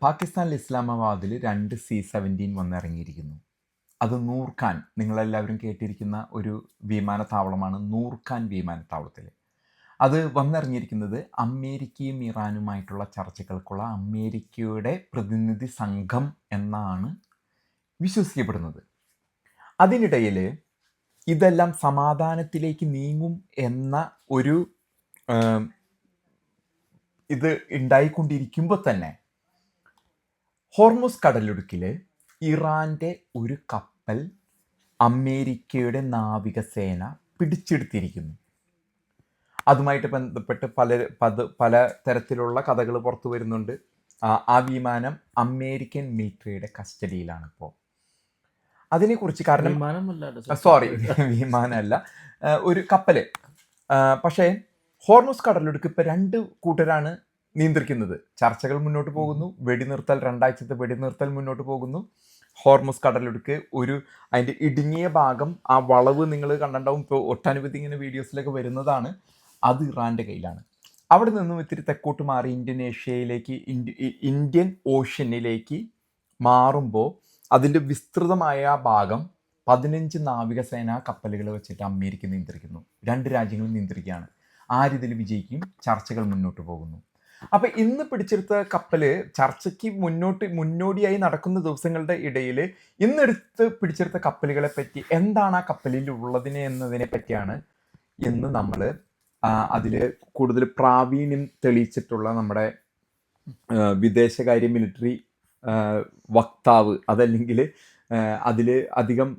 പാകിസ്ഥാനിലെ ഇസ്ലാമാബാദിൽ 2 C-17 വന്നിറങ്ങിയിരിക്കുന്നു. അത് നൂർ ഖാൻ, നിങ്ങളെല്ലാവരും കേട്ടിരിക്കുന്ന ഒരു വിമാനത്താവളമാണ് നൂർ ഖാൻ വിമാനത്താവളത്തിൽ. അത് വന്നിറങ്ങിയിരിക്കുന്നത് അമേരിക്കയും ഇറാനുമായിട്ടുള്ള ചർച്ചകൾക്കുള്ള അമേരിക്കയുടെ പ്രതിനിധി സംഘം എന്നാണ് വിശ്വസിക്കപ്പെടുന്നത്. അതിനിടയിൽ ഇതെല്ലാം സമാധാനത്തിലേക്ക് നീങ്ങും എന്ന ഒരു ഇത് ഉണ്ടായിക്കൊണ്ടിരിക്കുമ്പോൾ തന്നെ ഹോർമുസ് കടലിടുക്കിൽ ഇറാൻ്റെ ഒരു കപ്പൽ അമേരിക്കയുടെ നാവികസേന പിടിച്ചെടുത്തിരിക്കുന്നു. അതുമായിട്ട് ബന്ധപ്പെട്ട് പല തരത്തിലുള്ള കഥകൾ പുറത്തു വരുന്നുണ്ട്. ആ വിമാനം അമേരിക്കൻ മിലിറ്ററിയുടെ കസ്റ്റഡിയിലാണ് ഇപ്പോൾ. അതിനെക്കുറിച്ച് കാരണം വിമാനമല്ല, ഒരു കപ്പല്. പക്ഷേ ഹോർമുസ് കടലിടുക്ക് ഇപ്പോൾ 2 കൂട്ടരാണ് നിയന്ത്രിക്കുന്നത്. ചർച്ചകൾ മുന്നോട്ട് പോകുന്നു. രണ്ടാഴ്ചത്തെ വെടിനിർത്തൽ മുന്നോട്ട് പോകുന്നു. ഹോർമുസ് കടലിടുക്ക് അതിൻ്റെ ഇടുങ്ങിയ ഭാഗം, ആ വളവ് നിങ്ങൾ കണ്ടിട്ടുണ്ടാവും, ഇപ്പോൾ ഒട്ടനവധി ഇങ്ങനെ വീഡിയോസിലൊക്കെ വരുന്നതാണ്. അത് ഇറാൻ്റെ കയ്യിലാണ്. അവിടെ നിന്നും ഇത്തിരി തെക്കോട്ട് മാറി ഇന്ത്യൻ ഓഷ്യനിലേക്ക് മാറുമ്പോൾ അതിൻ്റെ വിസ്തൃതമായ ഭാഗം 15 നാവികസേനാ കപ്പലുകൾ വെച്ചിട്ട് അമേരിക്ക നിയന്ത്രിക്കുന്നു. 2 രാജ്യങ്ങളും നിയന്ത്രിക്കുകയാണ്. ആരിതിൽ വിജയിക്കും? ചർച്ചകൾ മുന്നോട്ട് പോകുന്നു. അപ്പം ഇന്ന് പിടിച്ചെടുത്ത കപ്പല് ചർച്ചയ്ക്ക് മുന്നോടിയായി നടക്കുന്ന ദിവസങ്ങളുടെ ഇടയിൽ ഇന്നെടുത്ത് പിടിച്ചെടുത്ത കപ്പലുകളെ പറ്റി, എന്താണ് ആ കപ്പലിൽ ഉള്ളതിനെ എന്നതിനെ പറ്റിയാണ് ഇന്ന് നമ്മൾ അതിൽ കൂടുതൽ പ്രാവീണ്യം തെളിയിച്ചിട്ടുള്ള നമ്മുടെ വിദേശകാര്യ മിലിറ്ററി വക്താവ്, അതല്ലെങ്കിൽ അതിൽ അധികം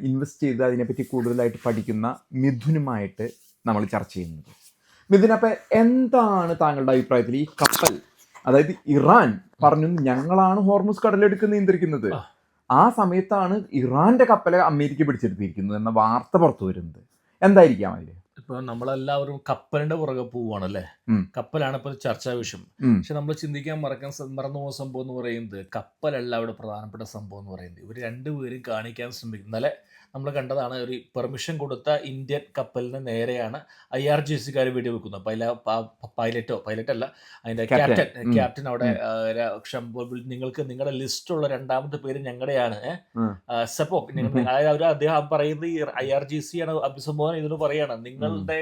ഇൻവെസ്റ്റ് ചെയ്ത് അതിനെപ്പറ്റി കൂടുതലായിട്ട് പഠിക്കുന്ന മിഥുനുമായിട്ട് നമ്മൾ ചർച്ച ചെയ്യുന്നത്. മിഥുൻ, അപ്പം എന്താണ് താങ്കളുടെ അഭിപ്രായത്തിൽ ഈ കപ്പൽ, അതായത് ഇറാൻ പറഞ്ഞു ഞങ്ങളാണ് ഹോർമുസ് കടലിടുക്ക് നിയന്ത്രിക്കുന്നത്, ആ സമയത്താണ് ഇറാന്റെ കപ്പലെ അമേരിക്ക പിടിച്ചെടുത്തിരിക്കുന്നത് എന്ന വാർത്ത പുറത്തു വരുന്നത്, എന്തായിരിക്കാം അതിൽ? ഇപ്പൊ നമ്മളെല്ലാവരും കപ്പലിന്റെ പുറകെ പോവുകയാണല്ലേ. കപ്പലാണ് ഇപ്പൊ ചർച്ചാ വിഷയം. പക്ഷെ നമ്മൾ ചിന്തിക്കാൻ മറന്നു പോകുന്ന സംഭവം എന്ന് പറയുന്നത് കപ്പലല്ല ഇവിടെ പ്രധാനപ്പെട്ട സംഭവം എന്ന് പറയുന്നത്. ഇവർ രണ്ടുപേരും കാണിക്കാൻ ശ്രമിക്കും. ഇന്നലെ നമ്മൾ കണ്ടതാണ്, ഒരു പെർമിഷൻ കൊടുത്ത ഇന്ത്യൻ കപ്പലിന് നേരെയാണ് IRGC-കാർ വെടിവെക്കുന്നത്. പൈലറ്റല്ല, അതിന്റെ ക്യാപ്റ്റൻ അവിടെ നിങ്ങൾക്ക് നിങ്ങളുടെ ലിസ്റ്റുള്ള 2ാമത്തെ പേര് ഞങ്ങളുടെയാണ്, സപ്പോർട്ട്. അതായത് അദ്ദേഹം പറയുന്നത് IRGC ആണ് അഭിസംബോധന ഇതിന് പറയാണ്, നിങ്ങളുടെ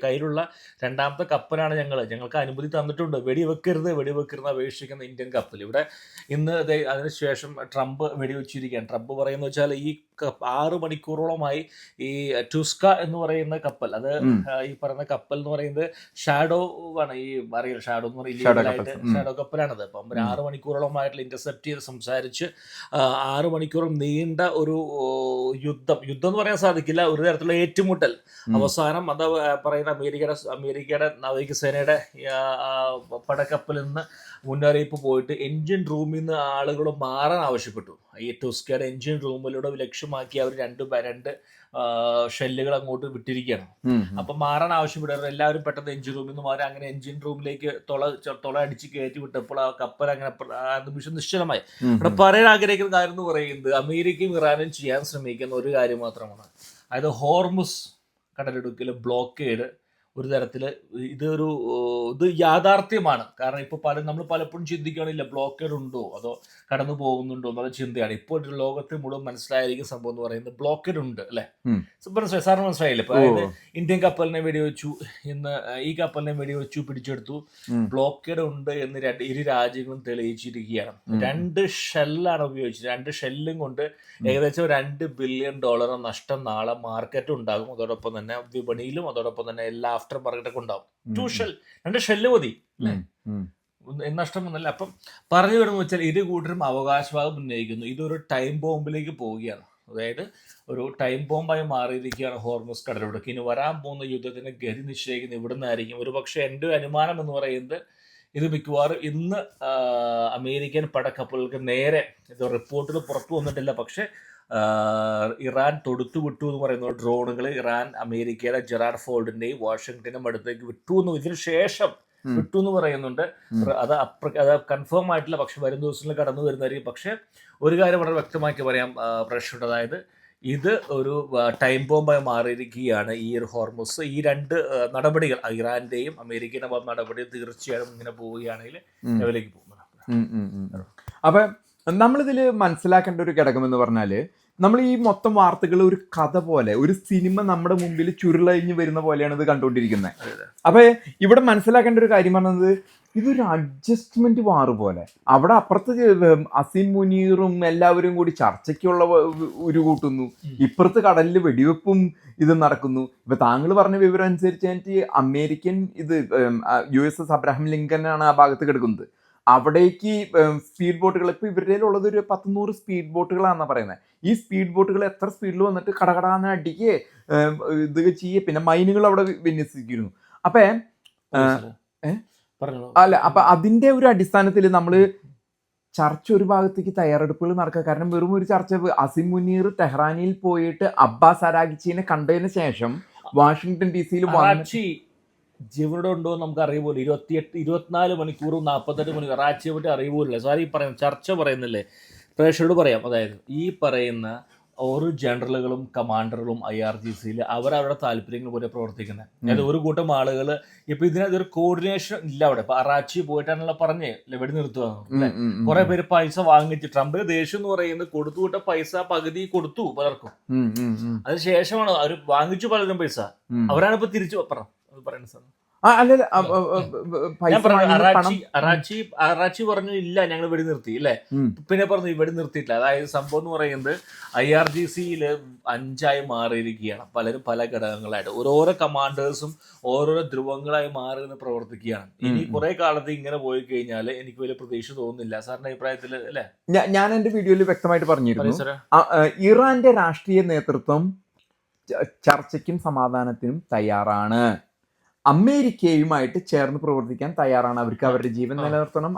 കയ്യിലുള്ള 2ാമത്തെ കപ്പലാണ് ഞങ്ങൾക്ക് അനുമതി തന്നിട്ടുണ്ട്, വെടിവെക്കരുത് അപേക്ഷിക്കുന്ന ഇന്ത്യൻ കപ്പൽ. ഇവിടെ ഇന്ന് അതിനുശേഷം ട്രംപ് വെടിവെച്ചിരിക്കുകയാണ്. ട്രംപ് പറയുന്ന വെച്ചാൽ ഈ 6 മണിക്കൂറോളമായി ഈ ടുസ്ക എന്ന് പറയുന്ന കപ്പൽ, അത് ഈ പറയുന്ന കപ്പൽ എന്ന് പറയുന്നത് ഷാഡോ ആണ്, ഈ അറിയില്ല ഷാഡോ എന്ന് പറയുന്നത് ഷാഡോ കപ്പലാണത്. അപ്പം 6 മണിക്കൂറോളമായിട്ടുള്ള ഇന്റർസെപ്റ്റ് ചെയ്ത് സംസാരിച്ച് 6 മണിക്കൂറും നീണ്ട ഒരു യുദ്ധം എന്ന് പറയാൻ സാധിക്കില്ല, ഒരു തരത്തിലുള്ള ഏറ്റുമുട്ടൽ. അവസാനം അത് പറയുന്ന അമേരിക്കയുടെ നാവികസേനയുടെ പടക്കപ്പലിൽ നിന്ന് മുന്നറിയിപ്പ് പോയിട്ട് എൻജിൻ റൂമിൽ നിന്ന് ആളുകൾ മാറാൻ ആവശ്യപ്പെട്ടു. ഈ ടുസ്കയുടെ എൻജിൻ റൂമിലൂടെ ലക്ഷ്യമാക്കി അവർ 2 ഷെല്ലുകൾ അങ്ങോട്ട് വിട്ടിരിക്കുകയാണ്. അപ്പൊ മാറാൻ ആവശ്യപ്പെട്ടവർ എല്ലാവരും പെട്ടെന്ന് എൻജിൻ റൂമിൽ നിന്ന് മാറി. അങ്ങനെ എൻജിൻ റൂമിലേക്ക് തുള അടിച്ച് കയറ്റി വിട്ടപ്പോൾ ആ കപ്പൽ അങ്ങനെ നിമിഷം നിശ്ചലമായി. ഇവിടെ പറയാൻ ആഗ്രഹിക്കുന്ന കാര്യം എന്ന് പറയുന്നത് അമേരിക്കയും ഇറാനും ചെയ്യാൻ ശ്രമിക്കുന്ന ഒരു കാര്യം മാത്രമാണ്. അതായത് ഹോർമുസ് കടലിടുക്കിലെ ബ്ലോക്കേഡ് ഒരു തരത്തിൽ ഇത് യാഥാർത്ഥ്യമാണ്. കാരണം ഇപ്പോൾ നമ്മൾ പലപ്പോഴും ചിന്തിക്കുകയാണില്ല, ബ്ലോക്കേഡ് ഉണ്ടോ അതോ കടന്നു പോകുന്നുണ്ടോ എന്നുള്ള ചിന്തയാണ്. ഇപ്പോൾ ലോകത്തെ മുഴുവൻ മനസ്സിലായിരിക്കുന്ന സംഭവം എന്ന് പറയുന്നത് ബ്ലോക്കേഡ് ഉണ്ട്, അല്ലെ? സാറിന് മനസ്സിലായില്ലേ? ഇപ്പൊ അതായത് ഇന്ത്യൻ കപ്പലിനെ വെടിവെച്ചു, ഇന്ന് ഈ കപ്പലിനെ വെടിവെച്ചു, പിടിച്ചെടുത്തു, ബ്ലോക്കേഡ് ഉണ്ട് എന്ന് 2 രാജ്യങ്ങളും തെളിയിച്ചിരിക്കുകയാണ്. 2 ഷെല്ലാണ് ഉപയോഗിച്ചത്. 2 ഷെല്ലും കൊണ്ട് ഏകദേശം $2 ബില്യൺ നഷ്ടം നാളെ മാർക്കറ്റ് ഉണ്ടാകും. അതോടൊപ്പം തന്നെ വിപണിയിലും അതോടൊപ്പം തന്നെ എല്ലാ ആഫ്റ്റർ മാർക്കറ്റൊക്കെ ഉണ്ടാവും. 2 ഷെല്ല് മതി നഷ്ടം വന്നല്ല. അപ്പം പറഞ്ഞു വരുന്നത് വെച്ചാൽ 2 കൂട്ടരും അവകാശവാദം ഉന്നയിക്കുന്നു. ഇതൊരു ടൈം ബോംബിലേക്ക് പോവുകയാണ്. അതായത് ഒരു ടൈം ബോംബായി മാറിയിരിക്കുകയാണ് ഹോർമുസ് കടലിടുക്ക്. ഇനി വരാൻ പോകുന്ന യുദ്ധത്തിന് ഗതി നിശ്ചയിക്കുന്നത് ഇവിടെ നിന്നായിരിക്കും. ഒരു പക്ഷേ എൻ്റെ അനുമാനം എന്ന് പറയുന്നത് ഇത് മിക്കവാറും ഇന്ന് അമേരിക്കൻ പടക്കപ്പലുകൾക്ക് നേരെ, ഇത് റിപ്പോർട്ടിൽ പുറത്തു വന്നിട്ടില്ല, പക്ഷെ ഇറാൻ തൊടുത്തു വിട്ടു എന്ന് പറയുന്ന ഡ്രോണുകൾ ഇറാൻ അമേരിക്കയുടെ ജെറാർഡ് ഫോർഡിന്റെയും വാഷിംഗ്ടനും അടുത്തേക്ക് വിട്ടു എന്ന് ഇതിനു ശേഷം വിട്ടു എന്ന് പറയുന്നുണ്ട്. അത് കൺഫേം ആയിട്ടില്ല, പക്ഷെ വരും ദിവസങ്ങളിൽ കടന്നു വരുന്നതായിരിക്കും. പക്ഷെ ഒരു കാര്യം വളരെ വ്യക്തമാക്കി പറയാം പ്രശ്നമുണ്ട്. അതായത് ഇത് ഒരു ടൈം ബോംബായി മാറിയിരിക്കുകയാണ് ഈ ഒരു ഹോർമുസ്. ഈ രണ്ട് നടപടികൾ, ഇറാന്റെയും അമേരിക്കയുടെ നടപടി തീർച്ചയായും ഇങ്ങനെ പോവുകയാണെങ്കിൽ ലെവലിലേക്ക് പോകും. അപ്പൊ നമ്മളിതിൽ മനസ്സിലാക്കേണ്ട ഒരു ഘടകം എന്ന് പറഞ്ഞാൽ, നമ്മൾ ഈ മൊത്തം വാർത്തകൾ ഒരു കഥ പോലെ, ഒരു സിനിമ നമ്മുടെ മുമ്പിൽ ചുരുളഴിഞ്ഞ് വരുന്ന പോലെയാണ് ഇത് കണ്ടുകൊണ്ടിരിക്കുന്നത്. അപ്പൊ ഇവിടെ മനസ്സിലാക്കേണ്ട ഒരു കാര്യം പറഞ്ഞത്, ഇതൊരു അഡ്ജസ്റ്റ്മെന്റ് വാറ് പോലെ. അവിടെ അപ്പുറത്ത് അസീം മുനീറും എല്ലാവരും കൂടി ചർച്ചയ്ക്കുള്ള ഒരു കൂട്ടുന്നു, ഇപ്പുറത്ത് കടലിൽ വെടിവെപ്പും ഇത് നടക്കുന്നു. ഇപ്പൊ താങ്കൾ പറഞ്ഞ വിവരം അനുസരിച്ച് അമേരിക്കൻ ഇത് USS അബ്രഹാം ലിങ്കൻ ആണ് ആ ഭാഗത്ത് കിടക്കുന്നത്. അവിടേക്ക് സ്പീഡ് ബോട്ടുകൾ, ഇപ്പൊ ഇവരുടെ ഉള്ളത് ഒരു 100 സ്പീഡ് ബോട്ടുകളാണെന്നാ പറയുന്നത്. ഈ സ്പീഡ് ബോട്ടുകൾ എത്ര സ്പീഡിൽ വന്നിട്ട് കടകടാന്ന് അടിക്കുക, ഇത് ചെയ്യുക, പിന്നെ മൈനുകൾ അവിടെ വിന്യസിക്കുന്നു. അപ്പൊ അല്ല, അപ്പൊ അതിന്റെ ഒരു അടിസ്ഥാനത്തിൽ നമ്മൾ ചർച്ച ഒരു ഭാഗത്തേക്ക് തയ്യാറെടുപ്പുകൾ നടക്കുക. കാരണം വെറും ഒരു ചർച്ച, അസീം മുനീർ ടെഹ്റാനിൽ പോയിട്ട് അബ്ബാസ് അരാഗ്ചിനെ കണ്ടതിന് ശേഷം വാഷിംഗ്ടൺ DC-യിൽ ജീവനോടെ ഉണ്ടോ എന്ന് നമുക്ക് അറിയുമല്ലോ. 24 മണിക്കൂറും 48 മണിക്കൂർ റാച്ചിയെ പറ്റി അറിയുമല്ലോ. സാർ ഈ പറയുന്ന ചർച്ച പറയുന്നില്ലേ, പ്രേക്ഷകരോട് പറയാം. അതായത് ഈ പറയുന്ന ഓരോ ജനറലുകളും കമാൻഡറുകളും IRGC-യിൽ അവരവരുടെ താല്പര്യങ്ങൾ പോലെ പ്രവർത്തിക്കുന്നത്. അതായത് ഒരു കൂട്ടം ആളുകൾ ഇപ്പൊ ഇതിനകത്തൊരു കോർഡിനേഷൻ ഇല്ല. അവിടെ ഇപ്പൊ അറാച്ചി പോയിട്ടാണല്ലോ പറഞ്ഞ് വെടി നിർത്തുക. കുറെ പേര് പൈസ വാങ്ങിച്ച്, ട്രംപിന് ദേഷ്യം എന്ന് പറയുന്നത് കൊടുത്തുവിട്ട പൈസ പകുതി കൊടുത്തു പലർക്കും. അതിനുശേഷമാണ് അവർ വാങ്ങിച്ചു പലരും പൈസ. അവരാണ് ഇപ്പൊ തിരിച്ചു പറയുന്നത്. സാർ അറാച്ചി പറഞ്ഞു ഇല്ല ഞങ്ങൾ വെടി നിർത്തി അല്ലേ, പിന്നെ പറഞ്ഞു വെടി നിർത്തിയിട്ടില്ല. അതായത് സംഭവം എന്ന് പറയുന്നത് IRGC-യിൽ 5 മാറിയിരിക്കുകയാണ്. പലരും പല ഘടകങ്ങളായിട്ട് ഓരോരോ കമാൻഡേഴ്സും ഓരോരോ ധ്രുവങ്ങളായി മാറി പ്രവർത്തിക്കുകയാണ്. ഇനി കുറെ കാലത്ത് ഇങ്ങനെ പോയി കഴിഞ്ഞാൽ എനിക്ക് വലിയ പ്രതീക്ഷ തോന്നുന്നില്ല. സാറിന്റെ അഭിപ്രായത്തിൽ അല്ലേ? ഞാൻ എന്റെ വീഡിയോയിൽ വ്യക്തമായിട്ട് പറഞ്ഞിരുന്നു, ഇറാന്റെ രാഷ്ട്രീയ നേതൃത്വം ചർച്ചയ്ക്കും സമാധാനത്തിനും തയ്യാറാണ്. അമേരിക്കയുമായിട്ട് ചേർന്ന് പ്രവർത്തിക്കാൻ തയ്യാറാണ്. അവർക്ക് അവരുടെ ജീവൻ നിലനിർത്തണം.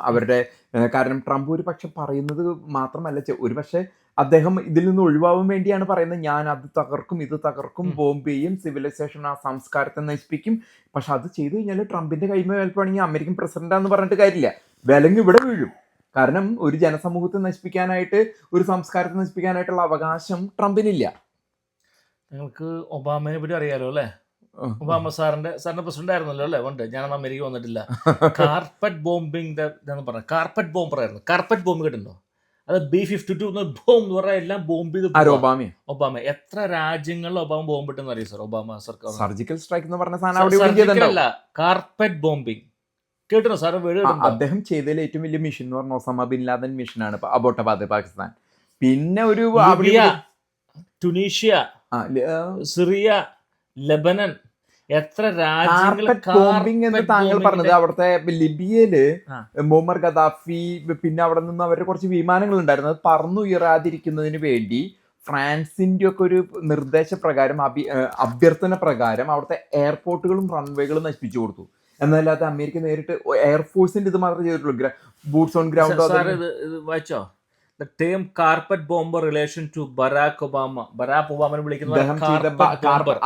കാരണം ട്രംപ് ഒരു പക്ഷെ പറയുന്നത് മാത്രമല്ല, ഒരു പക്ഷെ അദ്ദേഹം ഇതിൽ നിന്ന് ഒഴിവാവാൻ വേണ്ടിയാണ് പറയുന്നത്, ഞാൻ അത് തകർക്കും, ഇത് തകർക്കും, ബോംബ് ചെയ്യും, സിവിലൈസേഷൻ ആ സംസ്കാരത്തെ നശിപ്പിക്കും. പക്ഷെ അത് ചെയ്തു കഴിഞ്ഞാൽ ട്രംപിന്റെ കൈമ വേൽപ്പാണെങ്കിൽ അമേരിക്കൻ പ്രസിഡന്റാന്ന് പറഞ്ഞിട്ട് കാര്യമില്ല, വിലങ്ങ് ഇവിടെ വീഴും. കാരണം ഒരു ജനസമൂഹത്തെ നശിപ്പിക്കാനായിട്ട്, ഒരു സംസ്കാരത്തെ നശിപ്പിക്കാനായിട്ടുള്ള അവകാശം ട്രംപിനില്ല. നിങ്ങൾക്ക് ഒബാമയെ പറ്റി അറിയാലോ അല്ലേ? ഒബാമ സാറിന്റെ പ്രസിഡന്റ് ആയിരുന്നല്ലോ അല്ലേ? ഉണ്ട്. ഞാനന്ന് അമേരിക്ക വന്നിട്ടില്ല. കാർപ്പറ്റ് ബോംബിംഗ് പറഞ്ഞ കാർപ്പറ്റ് ബോംബർ ആയിരുന്നു. കാർപ്പറ്റ് ബോംബ് കേട്ടിട്ടുണ്ടോ? അത് B-52 ബോംബ് എന്ന് പറഞ്ഞാൽ എല്ലാം ബോംബ് ചെയ്ത് ഒബാമ എത്ര രാജ്യങ്ങളിൽ ഒബാമ ബോംബ് ഇട്ടെന്ന് അറിയാം സാർ? ഒബാമ സർക്കാർ സർജിക്കൽ സ്ട്രൈക്ക് എന്ന് പറഞ്ഞ സാധനം കാർപ്പറ്റ് ബോംബിംഗ് കേട്ടോ സാർ? അദ്ദേഹം ചെയ്തതിൽ ഏറ്റവും വലിയ മിഷൻ എന്ന് പറഞ്ഞ ഒസാമ ബിൻ ലാദൻ മിഷനാണ് അബോട്ടാബാദ്, പാകിസ്ഥാൻ. പിന്നെ ഒരു ടുണീഷ്യ, സിറിയ, ലെബനൻ, എത്ര ബോംബിംഗ് എന്ന് താങ്കൾ പറഞ്ഞത് അവിടുത്തെ ലിബിയയില് മുഅമ്മർ ഗദാഫി, പിന്നെ അവിടെ നിന്ന് അവരുടെ കുറച്ച് വിമാനങ്ങൾ ഉണ്ടായിരുന്നു. അത് പറന്നുയരാതിരിക്കുന്നതിന് വേണ്ടി ഫ്രാൻസിന്റെ ഒക്കെ ഒരു നിർദ്ദേശപ്രകാരം, അഭ്യർത്ഥന പ്രകാരം അവിടുത്തെ എയർപോർട്ടുകളും റൺവേകളും നശിപ്പിച്ചു കൊടുത്തു. എന്നല്ലാതെ അമേരിക്ക നേരിട്ട് എയർഫോഴ്സിന്റെ ഇത് മാത്രമേ ചെയ്തിട്ടുള്ളൂ. Boots on ground. വായിച്ചോ? The term carpet bomber relation to Barack Obama. Barack ഒബാമനെ വിളിക്കുന്നത്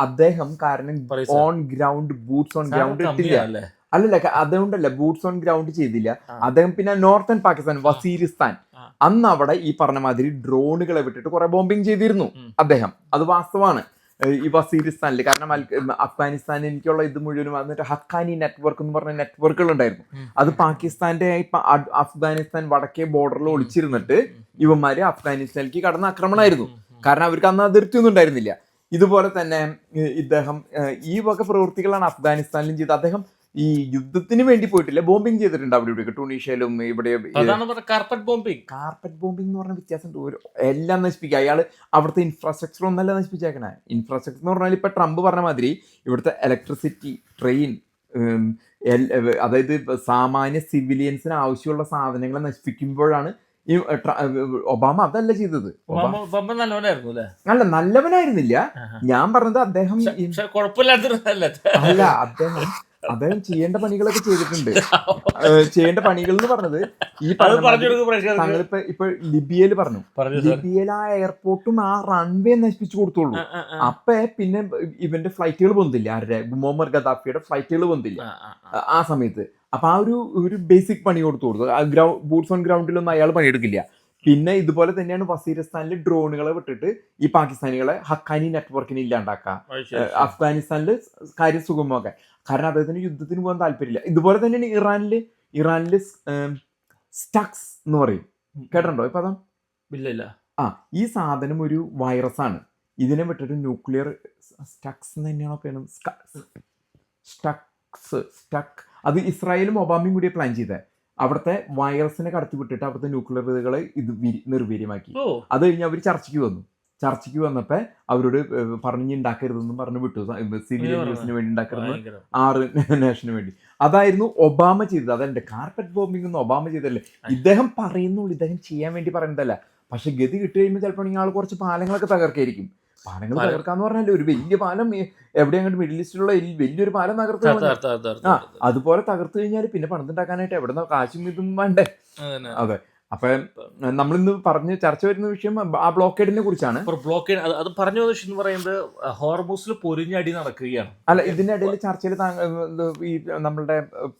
അദ്ദേഹം കാരണം on ground, boots on ground ഇട്ടില്ല. അല്ലല്ല, അതുകൊണ്ടല്ല ബൂട്ട്സ് ഓൺ ഗ്രൗണ്ട് ചെയ്തില്ല അദ്ദേഹം. പിന്നെ നോർത്തേൺ പാകിസ്ഥാൻ, വസീരിസ്ഥാൻ, അന്ന് അവിടെ ഈ പറഞ്ഞ മാതിരി ഡ്രോണുകളെ വിട്ടിട്ട് കുറെ ബോംബിങ് ചെയ്തിരുന്നു അദ്ദേഹം. അത് വാസ്തവമാണ്. ഈ വസീരിസ്ഥാനിൽ, കാരണം അഫ്ഗാനിസ്ഥാനിൽ എനിക്കുള്ള ഇത് മുഴുവനും വന്നിട്ട് ഹക്കാനി നെറ്റ്വർക്ക് എന്ന് പറഞ്ഞ നെറ്റ്വർക്കുകൾ ഉണ്ടായിരുന്നു. അത് പാകിസ്ഥാന്റെ അഫ്ഗാനിസ്ഥാൻ വടക്കേ ബോർഡറിൽ ഒളിച്ചിരുന്നിട്ട് ഇവന്മാര് അഫ്ഗാനിസ്ഥാനിലേക്ക് കടന്ന ആക്രമണമായിരുന്നു. കാരണം അവർക്ക് അന്ന് അതിർത്തിയൊന്നും ഉണ്ടായിരുന്നില്ല. ഇതുപോലെ തന്നെ ഇദ്ദേഹം ഈ വക പ്രവൃത്തികളാണ് അഫ്ഗാനിസ്ഥാനിലും ചെയ്തത്. അദ്ദേഹം ഈ യുദ്ധത്തിന് വേണ്ടി പോയിട്ടില്ല, ബോംബിങ് ചെയ്തിട്ടുണ്ട് അവിടെ ഇവിടെ, ടുണീഷ്യയിലും ഇവിടെ. കാർപ്പറ്റ് ബോംബിങ് എന്ന് പറഞ്ഞ വ്യത്യാസമുണ്ട്. എല്ലാം നശിപ്പിക്കുക. അയാൾ അവിടുത്തെ ഇൻഫ്രാസ്ട്രക്ചർ ഒന്നല്ല നശിപ്പിച്ചേക്കണേ. ഇൻഫ്രാസ്ട്രക്ചർ എന്ന് പറഞ്ഞാൽ ഇപ്പൊ ട്രംപ് പറഞ്ഞ മാതിരി ഇവിടുത്തെ ഇലക്ട്രിസിറ്റി, ട്രെയിൻ, അതായത് സാമാന്യ സിവിലിയൻസിന് ആവശ്യമുള്ള സാധനങ്ങളെ നശിപ്പിക്കുമ്പോഴാണ് ഈ ഒബാമ അതല്ല ചെയ്തത്. അല്ല, നല്ലവനായിരുന്നില്ല. ഞാൻ പറഞ്ഞത് അദ്ദേഹം അല്ല, അദ്ദേഹം ചെയ്യേണ്ട പണികളൊക്കെ ചെയ്തിട്ടുണ്ട്. ചെയ്യേണ്ട പണികൾ എന്ന് പറഞ്ഞത് ഈ താങ്കളിപ്പോ ഇപ്പൊ ലിബിയയിൽ പറഞ്ഞു, ലിബിയയിൽ ആ എയർപോർട്ടും ആ റൺവേ നശിപ്പിച്ചു കൊടുത്തോളൂ. അപ്പൊ പിന്നെ ഇവന്റെ ഫ്ലൈറ്റുകൾ പൊന്തില്ല, ആരുടെ മുഅമ്മർ ഗദാഫിയുടെ ഫ്ലൈറ്റുകൾ പൊന്തില്ല ആ സമയത്ത്. അപ്പൊ ആ ഒരു ബേസിക് പണി കൊടുത്തു. ബൂട്ട്സ് ഓൺ ഗ്രൗണ്ടിലൊന്നും അയാൾ പണിയെടുക്കില്ല. പിന്നെ ഇതുപോലെ തന്നെയാണ് വസീറിസ്ഥാനിൽ ഡ്രോണുകളെ വിട്ടിട്ട് ഈ പാകിസ്ഥാനികളെ ഹക്കാനി നെറ്റ്വർക്കിനെ ഇല്ലാണ്ടാക്കുക. അഫ്ഗാനിസ്ഥാനിൽ കാര്യം സുഗമമൊക്കെ. കാരണം അദ്ദേഹത്തിന് യുദ്ധത്തിന് പോകാൻ താല്പര്യമില്ല. ഇതുപോലെ തന്നെയാണ് ഇറാനിൽ സ്റ്റക്സ് എന്ന് പറയും. കേട്ടിട്ടുണ്ടോ ഇപ്പൊ? ഇല്ല. ഈ സാധനം ഒരു വൈറസാണ്. ഇതിനെ വിട്ടിട്ട് ന്യൂക്ലിയർ സ്റ്റക്സ് തന്നെയാണോ പേര്? സ്റ്റക്ക്. അത് ഇസ്രായേലും ഒബാമയും കൂടി പ്ലാൻ ചെയ്തത്. അവിടുത്തെ വൈറസിനെ കടത്തി വിട്ടിട്ട് അവിടുത്തെ ന്യൂക്ലിയറുകളെ ഇത് നിർവീര്യമാക്കി. അത് കഴിഞ്ഞ് അവർ ചർച്ചയ്ക്ക് വന്നപ്പോൾ അവരോട് പറഞ്ഞ് ഉണ്ടാക്കരുതെന്നും പറഞ്ഞ് വിട്ടു. സിവിലിയൻ യൂസിന് വേണ്ടി ഉണ്ടാക്കരുത്, 6 നേഷന് വേണ്ടി. അതായിരുന്നു ഒബാമ ചെയ്തത്. അതല്ല കാർപ്പറ്റ് ബോംബിംഗ് ഒന്നും ഒബാമ ചെയ്തല്ലേ. ഇദ്ദേഹം പറയുന്നുള്ളൂ, ഇദ്ദേഹം ചെയ്യാൻ വേണ്ടി പറയുന്നതല്ല. പക്ഷെ ഗതി കിട്ടി കഴിയുമ്പോൾ ചിലപ്പോൾ ആൾ കുറച്ച് പാലങ്ങളൊക്കെ തകർക്കായിരിക്കും. പാലങ്ങൾ തകർക്കാന്ന് പറഞ്ഞാൽ ഒരു വലിയ പാലം എവിടെ അങ്ങോട്ട് മിഡിൽ ഈസ്റ്റിലുള്ള വലിയൊരു പാലം തകർത്ത് അതുപോലെ തകർത്തു കഴിഞ്ഞാൽ പിന്നെ പണിതുണ്ടാക്കാനായിട്ട് എവിടെ നിന്നോ കാശും ഇതും വേണ്ടേ? അതെ. അപ്പൊ നമ്മളിന്ന് ചർച്ച വരുന്ന വിഷയം ആ ബ്ലോക്കേഡിനെ കുറിച്ചാണ്. ബ്ലോക്കേഡ് അത് പറഞ്ഞു എന്ന് പറയുന്നത് ഹോർമൂസിൽ പൊരിഞ്ഞടി നടക്കുകയാണ്. അല്ല, ഇതിന്റെ ഇടയിൽ ചർച്ചയിൽ ഈ നമ്മളുടെ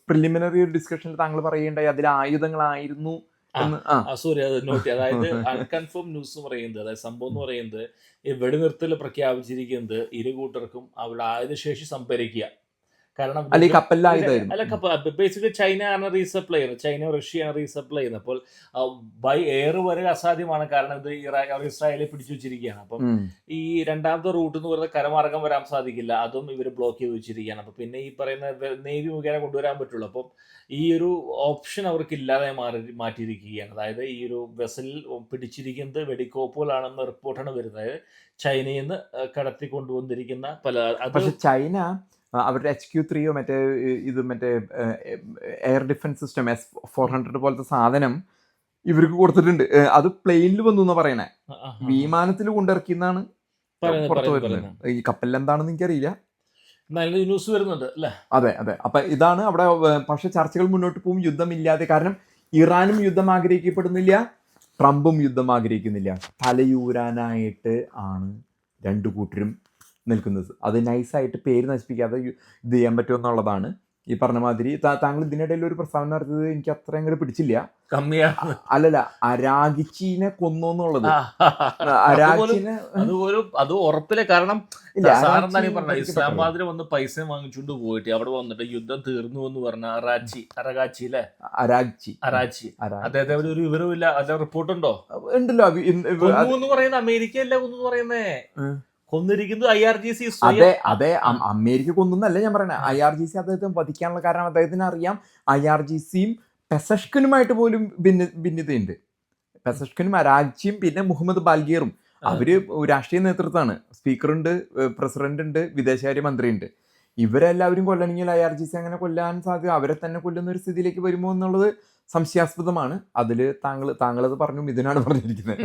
പ്രിലിമിനറി ഡിസ്കഷനിൽ താങ്കൾ പറയുകയുണ്ടായി അതിൽ ആയുധങ്ങളായിരുന്നു. സോറി, അത് നോട്ട്. അതായത് അൺകൺഫേം ന്യൂസ് എന്ന് പറയുന്നത്, അതായത് സംഭവം എന്ന് പറയുന്നത് ഈ വെടിനിർത്തൽ പ്രഖ്യാപിച്ചിരിക്കുന്നത് ഇരു കൂട്ടർക്കും അവരുടെ ആയുധശേഷി സംഭരിക്കുക. കാരണം ബേസിക്കലി ചൈന ആണ് റീസപ്ലൈ ചെയ്യുന്നത്, ചൈന റഷ്യയാണ് റീസപ്ലൈ ചെയ്യുന്നത്. അപ്പോൾ ബൈ എയർ വരെ അസാധ്യമാണ്. കാരണം ഇത് ഇസ്രായേലിൽ പിടിച്ചു വെച്ചിരിക്കുകയാണ്. അപ്പം ഈ രണ്ടാമത്തെ റൂട്ട് എന്ന് പറയുന്നത് കരമാർഗം വരാൻ സാധിക്കില്ല, അതും ഇവർ ബ്ലോക്ക് ചെയ്ത് വെച്ചിരിക്കുകയാണ്. അപ്പൊ പിന്നെ ഈ പറയുന്ന നേവി മുഖേന കൊണ്ടുവരാൻ പറ്റുള്ളൂ. അപ്പം ഈ ഒരു ഓപ്ഷൻ അവർക്ക് ഇല്ലാതെ മാറ്റിയിരിക്കുകയാണ്. അതായത് ഈ ഒരു വെസൽ പിടിച്ചിരിക്കുന്നത് വെടിക്കോപ്പുകളാണെന്ന റിപ്പോർട്ടാണ് വരുന്നത്. ചൈനയിൽ നിന്ന് കടത്തി കൊണ്ടുവന്നിരിക്കുന്ന പക്ഷെ ചൈന അവരുടെ HQ-3 മറ്റേ എയർ ഡിഫൻസ് സിസ്റ്റം S-400 പോലത്തെ സാധനം ഇവർക്ക് കൊടുത്തിട്ടുണ്ട്. അത് പ്ലെയിനിൽ വന്നു എന്നാ പറയണേ, വിമാനത്തിൽ കൊണ്ടിറക്കിയെന്നാണ് പുറത്തു വരുന്നത്. ഈ കപ്പലിൽ എന്താണെന്ന് എനിക്കറിയില്ല. ന്യൂസ് വരുന്നുണ്ട് അല്ലേ? അതെ. അപ്പൊ ഇതാണ് അവിടെ. പക്ഷെ ചർച്ചകൾ മുന്നോട്ട് പോകും യുദ്ധമില്ലാതെ. കാരണം ഇറാനും യുദ്ധം ആഗ്രഹിക്കപ്പെടുന്നില്ല, ട്രംപും യുദ്ധം ആഗ്രഹിക്കുന്നില്ല. തലയൂരാനായിട്ട് ആണ് രണ്ടു കൂട്ടരും നിൽക്കുന്നത്. അത് നൈസായിട്ട് പേര് നശിപ്പിക്കാതെ ഇത് ചെയ്യാൻ പറ്റുമെന്നുള്ളതാണ്. ഈ പറഞ്ഞ മാതിരി താങ്കൾ ഇതിനിടയിൽ ഒരു പ്രസ്താവന നടത്തിയത് എനിക്ക് അത്ര അങ്ങോട്ട് പിടിച്ചില്ല. അല്ലല്ല, അരാഗിച്ചിനെ കൊന്നു എന്നുള്ളത്. അരാഗിച്ചിനെ അത് ഉറപ്പില്ല. കാരണം ഇസ്ലാമാബാദിൽ വന്ന് പൈസ വാങ്ങിച്ചുകൊണ്ട് പോയിട്ട് അവിടെ വന്നിട്ട് യുദ്ധം തീർന്നു എന്ന് പറഞ്ഞ അറാച്ചി അദ്ദേഹത്തെ ഒരു വിവരമില്ല. അതിന്റെ റിപ്പോർട്ടുണ്ടോ? ഉണ്ടല്ലോ എന്ന് പറയുന്നത് അമേരിക്ക അല്ല കൊന്നു പറയുന്നേ, കൊന്നിരിക്കുന്നത് IRGC. അതെ, അമേരിക്ക കൊന്നല്ല ഞാൻ പറയണേ. IRGC അദ്ദേഹത്തെ വധിക്കാനുള്ള കാരണം അദ്ദേഹത്തിന് അറിയാം. IRGCയും പെസഷ്കനുമായിട്ട് പോലും ഭിന്നതയുണ്ട്. പെസഷ്കനും അരാഗ്ചിയും പിന്നെ മുഹമ്മദ് ബാൽഗീറും അവര് രാഷ്ട്രീയ നേതൃത്വമാണ്. സ്പീക്കറുണ്ട്, പ്രസിഡന്റ് ഉണ്ട്, വിദേശകാര്യമന്ത്രി ഉണ്ട്. ഇവരെല്ലാവരും കൊല്ലണമെങ്കിൽ IRGC അങ്ങനെ കൊല്ലാൻ സാധ്യത, അവരെ തന്നെ കൊല്ലുന്ന ഒരു സ്ഥിതിയിലേക്ക് വരുമോ എന്നുള്ളത് സംശയാസ്പദമാണ്. അതിൽ താങ്കളത് പറഞ്ഞു, ഇതിനാണ് പറഞ്ഞിരിക്കുന്നത്.